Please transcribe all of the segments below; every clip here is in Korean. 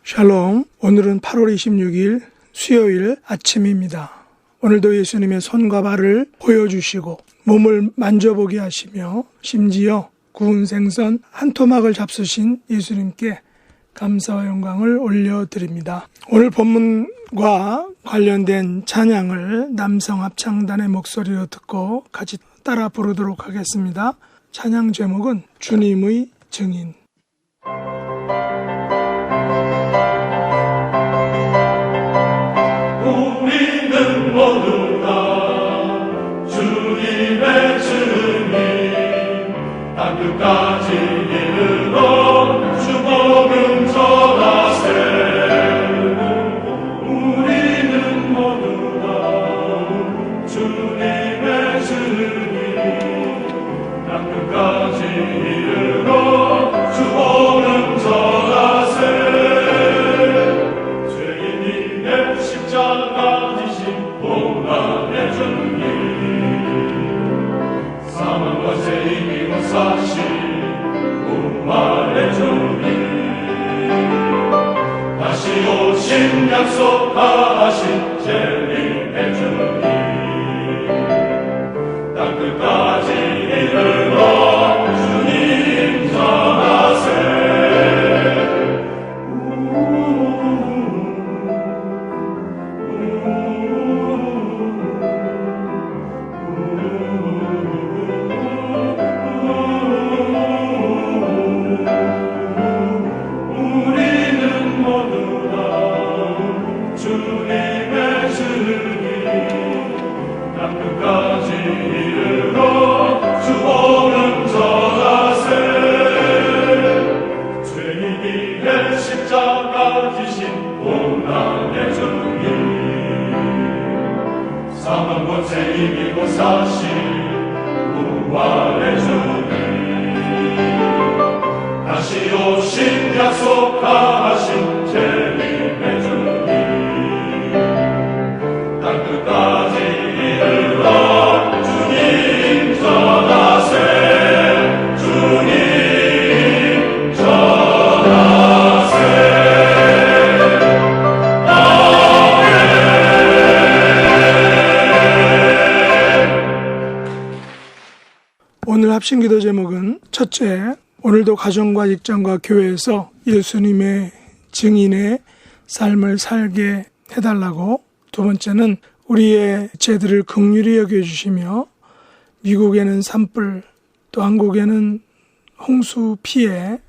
샬롬, 오늘은 8월 26일 수요일 아침입니다. 오늘도 예수님의 손과 발을 보여주시고 몸을 만져보게 하시며 심지어 구운 생선 한 토막을 잡수신 예수님께 감사와 영광을 올려드립니다. 오늘 본문과 관련된 찬양을 남성 합창단의 목소리로 듣고 같이 따라 부르도록 하겠습니다. 찬양 제목은 주님의 증인. 우리는 모두 다 주님의 증인, 땅 끝까지 이르러 주복음 전하세. 우리는 모두 다 주님의 증인, 땅 끝까지 이르러 주복음 전하세. 십자가 지신 고난의 증인, 사망과 죄 이기고 사신 부활의 증인, 다시 오신 약속하신 재림의 증인, 땅 끝까지 이르러 주님 전하세. 십자가 지신 고난의 증인, 사망과 죄 이기고 사신 부활의 증인, 다시 오신 약속하신 재림의 증인, 땅 끝까지 이르러 주님 전하세. 주님 전하세. 오늘 합심기도 제목은 첫째, 오늘도 가정과 직장과 교회에서 예수님의 증인의 삶을 살게 해달라고. 두 번째는 우리의 죄들을 긍휼히 여겨주시며 미국에는 산불, 또 한국에는 홍수 피해,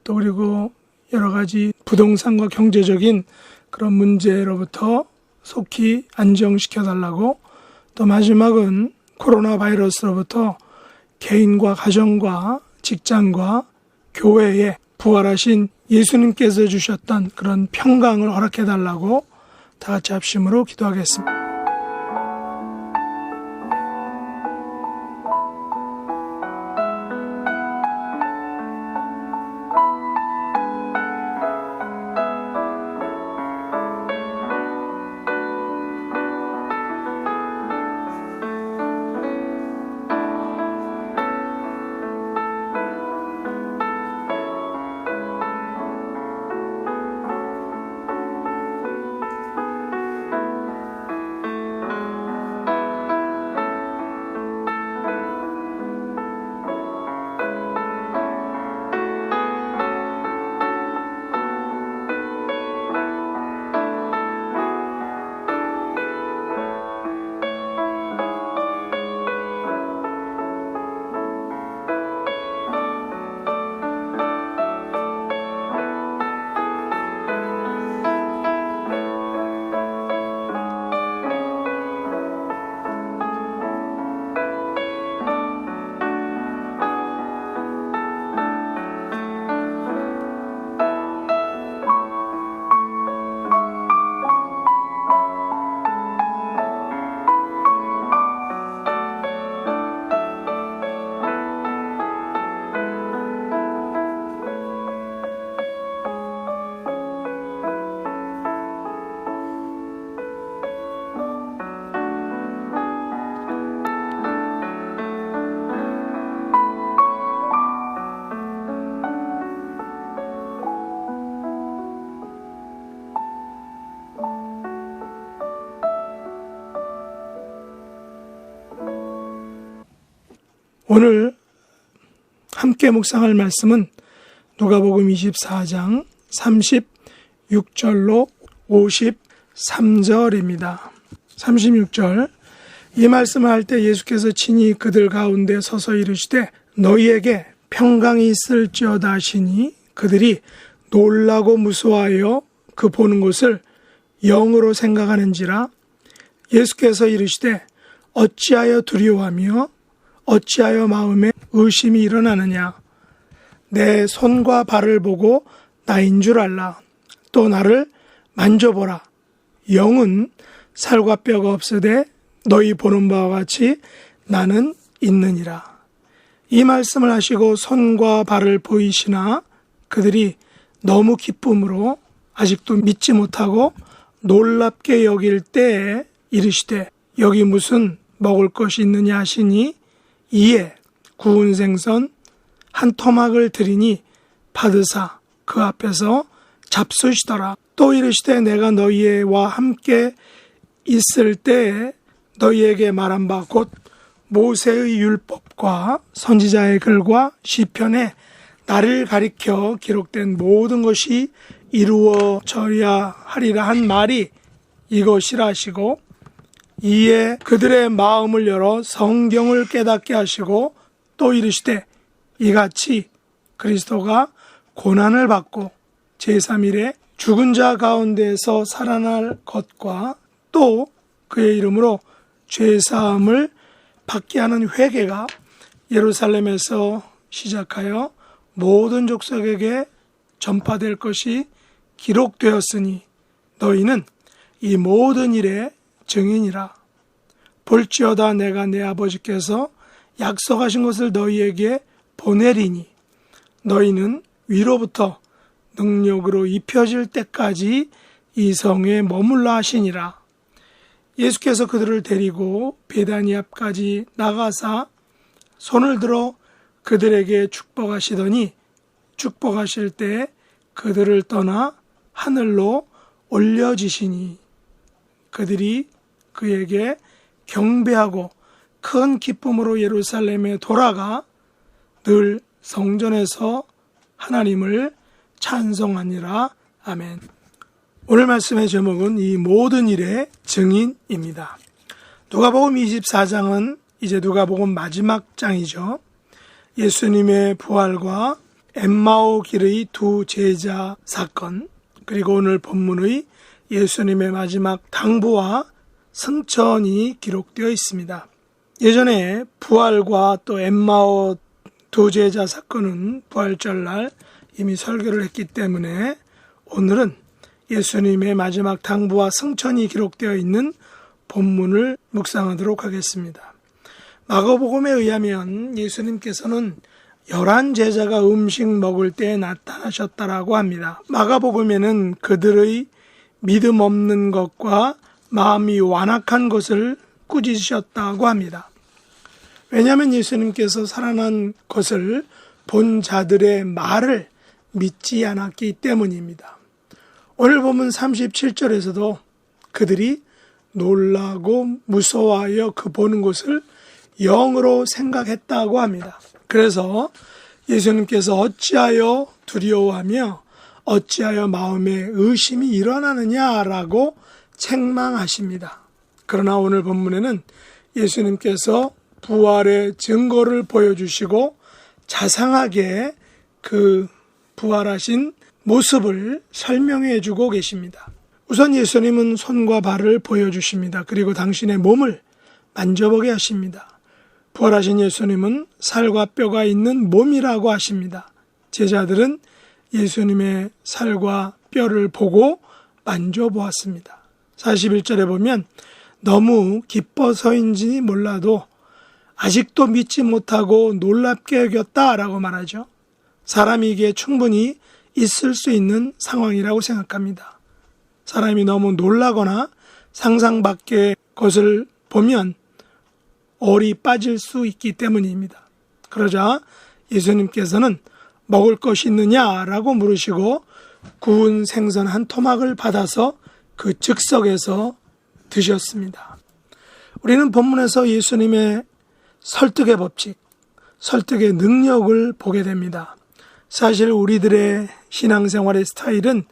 또 그리고 여러 가지 부동산과 경제적인 그런 문제로부터 속히 안정시켜달라고. 또 마지막은 코로나 바이러스로부터 개인과 가정과 직장과 교회에 부활하신 예수님께서 주셨던 그런 평강을 허락해달라고 다 같이 합심으로 기도하겠습니다. 오늘 함께 묵상할 말씀은 누가복음 24장 36절로 53절입니다. 36절, 이 말씀을 할 때 예수께서 친히 그들 가운데 서서 이르시되 너희에게 평강이 있을지어다 하시니 그들이 놀라고 무서워하여 그 보는 것을 영으로 생각하는지라. 예수께서 이르시되 어찌하여 두려워하며 어찌하여 마음에 의심이 일어나느냐. 내 손과 발을 보고 나인 줄 알라. 또 나를 만져보라. 영은 살과 뼈가 없으되 너희 보는 바와 같이 나는 있느니라. 이 말씀을 하시고 손과 발을 보이시나 그들이 너무 기쁨으로 아직도 믿지 못하고 놀랍게 여길 때에 이르시되 여기 무슨 먹을 것이 있느냐 하시니 이에 구운 생선 한 토막을 드리니 받으사 그 앞에서 잡수시더라. 또 이르시되 내가 너희와 함께 있을 때에 너희에게 말한 바 곧 모세의 율법과 선지자의 글과 시편에 나를 가리켜 기록된 모든 것이 이루어져야 하리라 한 말이 이것이라 하시고 이에 그들의 마음을 열어 성경을 깨닫게 하시고 또 이르시되 이같이 그리스도가 고난을 받고 제3일에 죽은 자 가운데서 살아날 것과 또 그의 이름으로 죄사함을 받게 하는 회개가 예루살렘에서 시작하여 모든 족속에게 전파될 것이 기록되었으니 너희는 이 모든 일의 증인이라. 볼지어다 내가 내 아버지께서 약속하신 것을 너희에게 보내리니 너희는 위로부터 능력으로 입혀질 때까지 이 성에 머물라 하시니라. 예수께서 그들을 데리고 베다니 앞까지 나가사 손을 들어 그들에게 축복하시더니 축복하실 때 그들을 떠나 하늘로 올려지시니 그들이 그에게 경배하고 큰 기쁨으로 예루살렘에 돌아가 늘 성전에서 하나님을 찬송하니라. 아멘. 오늘 말씀의 제목은 이 모든 일의 증인입니다. 누가복음 24장은 이제 누가복음 마지막 장이죠. 예수님의 부활과 엠마오 길의 두 제자 사건, 그리고 오늘 본문의 예수님의 마지막 당부와 승천이 기록되어 있습니다. 예전에 부활과 또 엠마오 두 제자 사건은 부활절날 이미 설교를 했기 때문에 오늘은 예수님의 마지막 당부와 승천이 기록되어 있는 본문을 묵상하도록 하겠습니다. 마가복음에 의하면 예수님께서는 11제자가 음식 먹을 때 나타나셨다라고 합니다. 마가복음에는 그들의 믿음 없는 것과 마음이 완악한 것을 꾸짖으셨다고 합니다. 왜냐하면 예수님께서 살아난 것을 본 자들의 말을 믿지 않았기 때문입니다. 오늘 보면 37절에서도 그들이 놀라고 무서워하여 그 보는 것을 영으로 생각했다고 합니다. 그래서 예수님께서 어찌하여 두려워하며 어찌하여 마음에 의심이 일어나느냐라고 책망하십니다. 그러나 오늘 본문에는 예수님께서 부활의 증거를 보여주시고 자상하게 그 부활하신 모습을 설명해 주고 계십니다. 우선 예수님은 손과 발을 보여주십니다. 그리고 당신의 몸을 만져보게 하십니다. 부활하신 예수님은 살과 뼈가 있는 몸이라고 하십니다. 제자들은 예수님의 살과 뼈를 보고 만져보았습니다. 41절에 보면 너무 기뻐서인지 몰라도 아직도 믿지 못하고 놀랍게 여겼다라고 말하죠. 사람이 이게 충분히 있을 수 있는 상황이라고 생각합니다. 사람이 너무 놀라거나 상상 밖의 것을 보면 얼이 빠질 수 있기 때문입니다. 그러자 예수님께서는 먹을 것이 있느냐라고 물으시고 구운 생선 한 토막을 받아서 그 즉석에서 드셨습니다. 우리는 본문에서 예수님의 설득의 법칙, 설득의 능력을 보게 됩니다. 사실 우리들의 신앙생활의 스타일은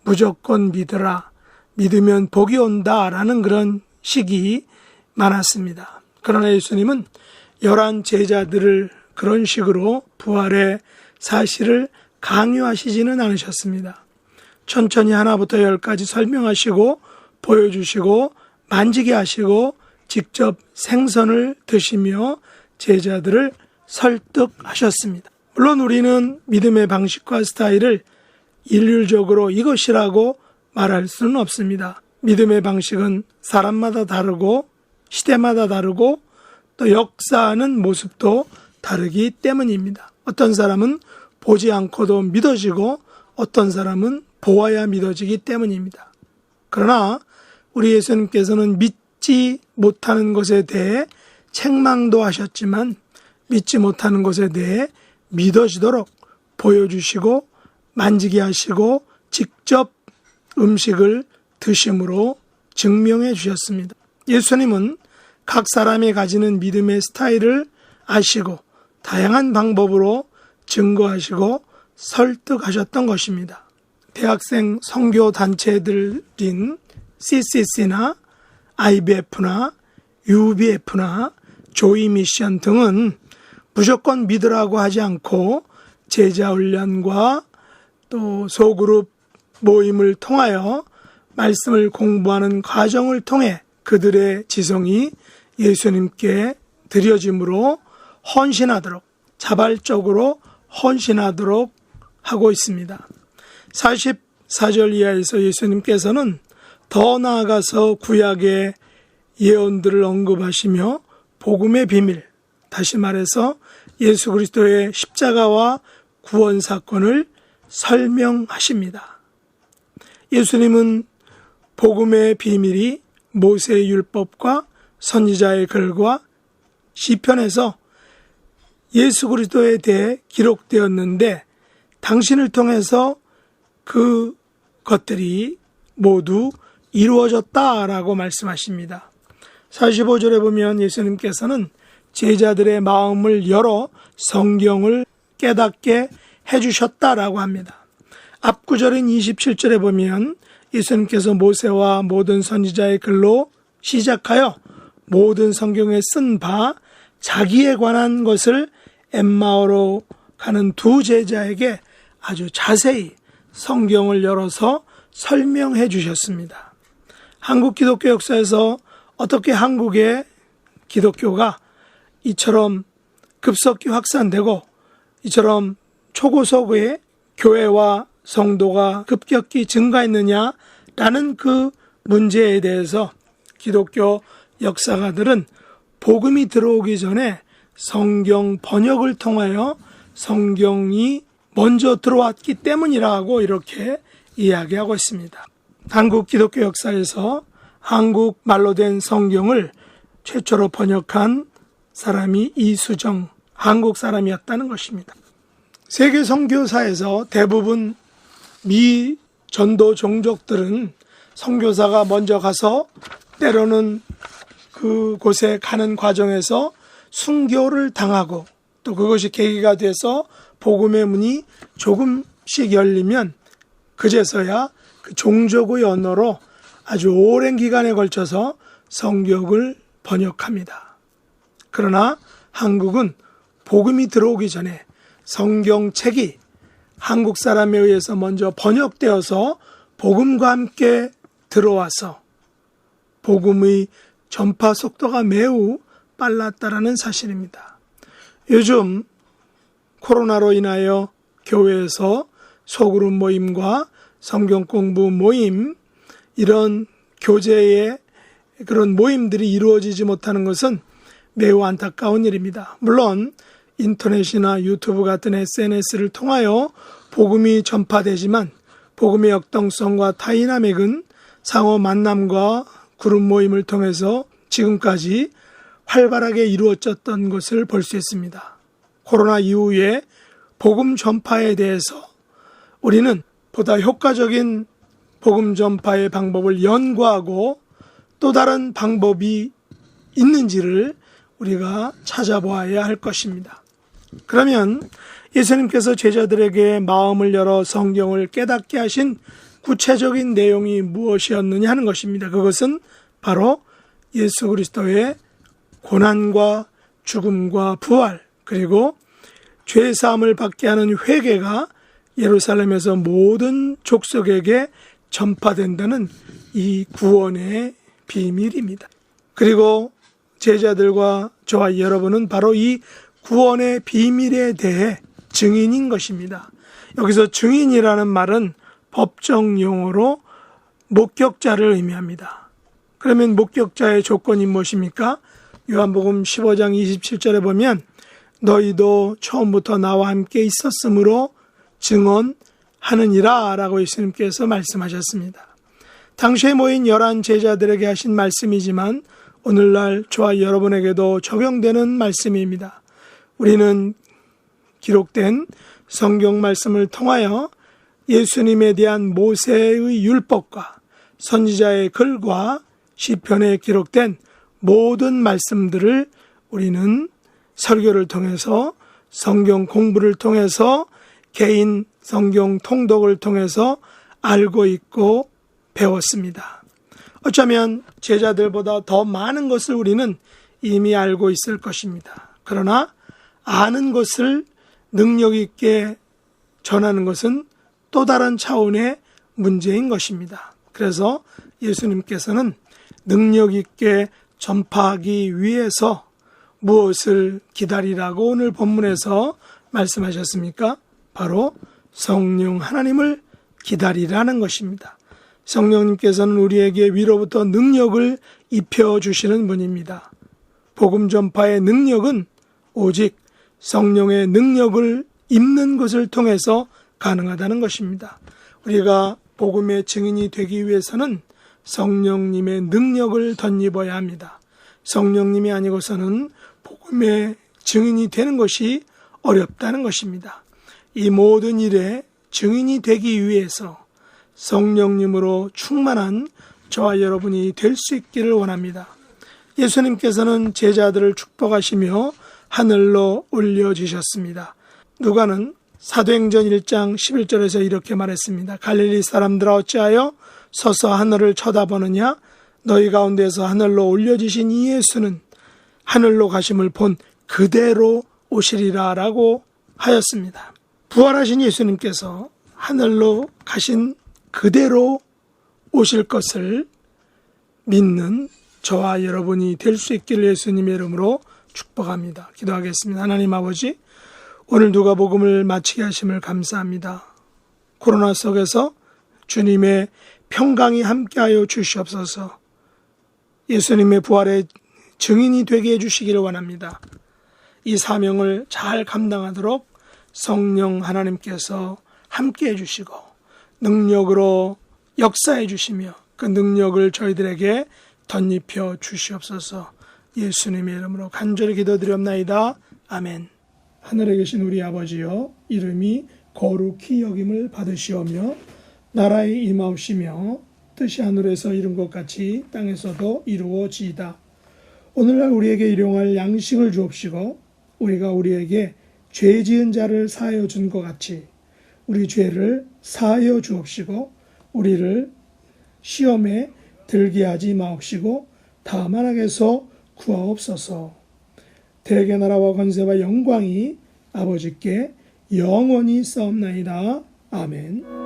무조건 믿으라, 믿으면 복이 온다라는 그런 식이 많았습니다. 그러나 예수님은 11 제자들을 그런 식으로 부활의 사실을 강요하시지는 않으셨습니다. 천천히 하나부터 10까지 설명하시고 보여주시고 만지게 하시고 직접 생선을 드시며 제자들을 설득하셨습니다. 물론 우리는 믿음의 방식과 스타일을 일률적으로 이것이라고 말할 수는 없습니다. 믿음의 방식은 사람마다 다르고 시대마다 다르고 또 역사하는 모습도 다르기 때문입니다. 어떤 사람은 보지 않고도 믿어지고 어떤 사람은 보아야 믿어지기 때문입니다. 그러나 우리 예수님께서는 믿지 못하는 것에 대해 책망도 하셨지만 믿지 못하는 것에 대해 믿어지도록 보여주시고 만지게 하시고 직접 음식을 드심으로 증명해 주셨습니다. 예수님은 각 사람이 가지는 믿음의 스타일을 아시고 다양한 방법으로 증거하시고 설득하셨던 것입니다. 대학생 선교 단체들인 CCC나 IBF나 UBF나 조이 미션 등은 무조건 믿으라고 하지 않고 제자 훈련과 또 소그룹 모임을 통하여 말씀을 공부하는 과정을 통해 그들의 지성이 예수님께 드려짐으로 헌신하도록 자발적으로 헌신하도록 하고 있습니다. 44절 이하에서 예수님께서는 더 나아가서 구약의 예언들을 언급하시며 복음의 비밀, 다시 말해서 예수 그리스도의 십자가와 구원 사건을 설명하십니다. 예수님은 복음의 비밀이 모세의 율법과 선지자의 글과 시편에서 예수 그리스도에 대해 기록되었는데 당신을 통해서 그 것들이 모두 이루어졌다라고 말씀하십니다. 45절에 보면 예수님께서는 제자들의 마음을 열어 성경을 깨닫게 해주셨다라고 합니다. 앞 구절인 27절에 보면 예수님께서 모세와 모든 선지자의 글로 시작하여 모든 성경에 쓴 바 자기에 관한 것을 엠마오로 가는 두 제자에게 아주 자세히 성경을 열어서 설명해 주셨습니다. 한국 기독교 역사에서 어떻게 한국의 기독교가 이처럼 급속히 확산되고 이처럼 초고속의 교회와 성도가 급격히 증가했느냐라는 그 문제에 대해서 기독교 역사가들은 복음이 들어오기 전에 성경 번역을 통하여 성경이 먼저 들어왔기 때문이라고 이렇게 이야기하고 있습니다. 한국 기독교 역사에서 한국말로 된 성경을 최초로 번역한 사람이 이수정, 한국 사람이었다는 것입니다. 세계 선교사에서 대부분 미 전도 종족들은 선교사가 먼저 가서 때로는 그곳에 가는 과정에서 순교를 당하고 또 그것이 계기가 돼서 복음의 문이 조금씩 열리면 그제서야 그 종족의 언어로 아주 오랜 기간에 걸쳐서 성경을 번역합니다. 그러나 한국은 복음이 들어오기 전에 성경책이 한국 사람에 의해서 먼저 번역되어서 복음과 함께 들어와서 복음의 전파 속도가 매우 빨랐다라는 사실입니다. 요즘 코로나로 인하여 교회에서 소그룹 모임과 성경 공부 모임, 이런 교제의 그런 모임들이 이루어지지 못하는 것은 매우 안타까운 일입니다. 물론 인터넷이나 유튜브 같은 SNS를 통하여 복음이 전파되지만 복음의 역동성과 다이나믹은 상호 만남과 그룹 모임을 통해서 지금까지 활발하게 이루어졌던 것을 볼 수 있습니다. 코로나 이후에 복음 전파에 대해서 우리는 보다 효과적인 복음 전파의 방법을 연구하고 또 다른 방법이 있는지를 우리가 찾아보아야 할 것입니다. 그러면 예수님께서 제자들에게 마음을 열어 성경을 깨닫게 하신 구체적인 내용이 무엇이었느냐 하는 것입니다. 그것은 바로 예수 그리스도의 고난과 죽음과 부활, 그리고 죄사함을 받게 하는 회개가 예루살렘에서 모든 족속에게 전파된다는 이 구원의 비밀입니다. 그리고 제자들과 저와 여러분은 바로 이 구원의 비밀에 대해 증인인 것입니다. 여기서 증인이라는 말은 법정 용어로 목격자를 의미합니다. 그러면 목격자의 조건이 무엇입니까? 요한복음 15장 27절에 보면 너희도 처음부터 나와 함께 있었으므로 증언하느니라 라고 예수님께서 말씀하셨습니다. 당시에 모인 11 제자들에게 하신 말씀이지만 오늘날 저와 여러분에게도 적용되는 말씀입니다. 우리는 기록된 성경 말씀을 통하여 예수님에 대한 모세의 율법과 선지자의 글과 시편에 기록된 모든 말씀들을 우리는 설교를 통해서 성경 공부를 통해서 개인 성경 통독을 통해서 알고 있고 배웠습니다. 어쩌면 제자들보다 더 많은 것을 우리는 이미 알고 있을 것입니다. 그러나 아는 것을 능력 있게 전하는 것은 또 다른 차원의 문제인 것입니다. 그래서 예수님께서는 능력 있게 전파하기 위해서 무엇을 기다리라고 오늘 본문에서 말씀하셨습니까? 바로 성령 하나님을 기다리라는 것입니다. 성령님께서는 우리에게 위로부터 능력을 입혀주시는 분입니다. 복음 전파의 능력은 오직 성령의 능력을 입는 것을 통해서 가능하다는 것입니다. 우리가 복음의 증인이 되기 위해서는 성령님의 능력을 덧입어야 합니다. 성령님이 아니고서는 복음의 증인이 되는 것이 어렵다는 것입니다. 이 모든 일에 증인이 되기 위해서 성령님으로 충만한 저와 여러분이 될 수 있기를 원합니다. 예수님께서는 제자들을 축복하시며 하늘로 올려주셨습니다. 누가는 사도행전 1장 11절에서 이렇게 말했습니다. 갈릴리 사람들아 어찌하여 서서 하늘을 쳐다보느냐? 너희 가운데서 하늘로 올려지신 이 예수는 하늘로 가심을 본 그대로 오시리라 라고 하였습니다. 부활하신 예수님께서 하늘로 가신 그대로 오실 것을 믿는 저와 여러분이 될 수 있기를 예수님의 이름으로 축복합니다. 기도하겠습니다. 하나님 아버지, 오늘 누가복음을 마치게 하심을 감사합니다. 코로나 속에서 주님의 평강이 함께하여 주시옵소서. 예수님의 부활의 증인이 되게 해주시기를 원합니다. 이 사명을 잘 감당하도록 성령 하나님께서 함께해 주시고 능력으로 역사해 주시며 그 능력을 저희들에게 덧입혀 주시옵소서. 예수님의 이름으로 간절히 기도드리옵나이다. 아멘. 하늘에 계신 우리 아버지여, 이름이 거룩히 여김을 받으시오며 나라에 임하옵시며 뜻이 하늘에서 이룬 것 같이 땅에서도 이루어지이다. 오늘날 우리에게 일용할 양식을 주옵시고 우리가 우리에게 죄 지은 자를 사하여 준 것 같이 우리 죄를 사하여 주옵시고 우리를 시험에 들게 하지 마옵시고 다만 악에서 구하옵소서. 대개 나라와 권세와 영광이 아버지께 영원히 싸움나이다. 아멘.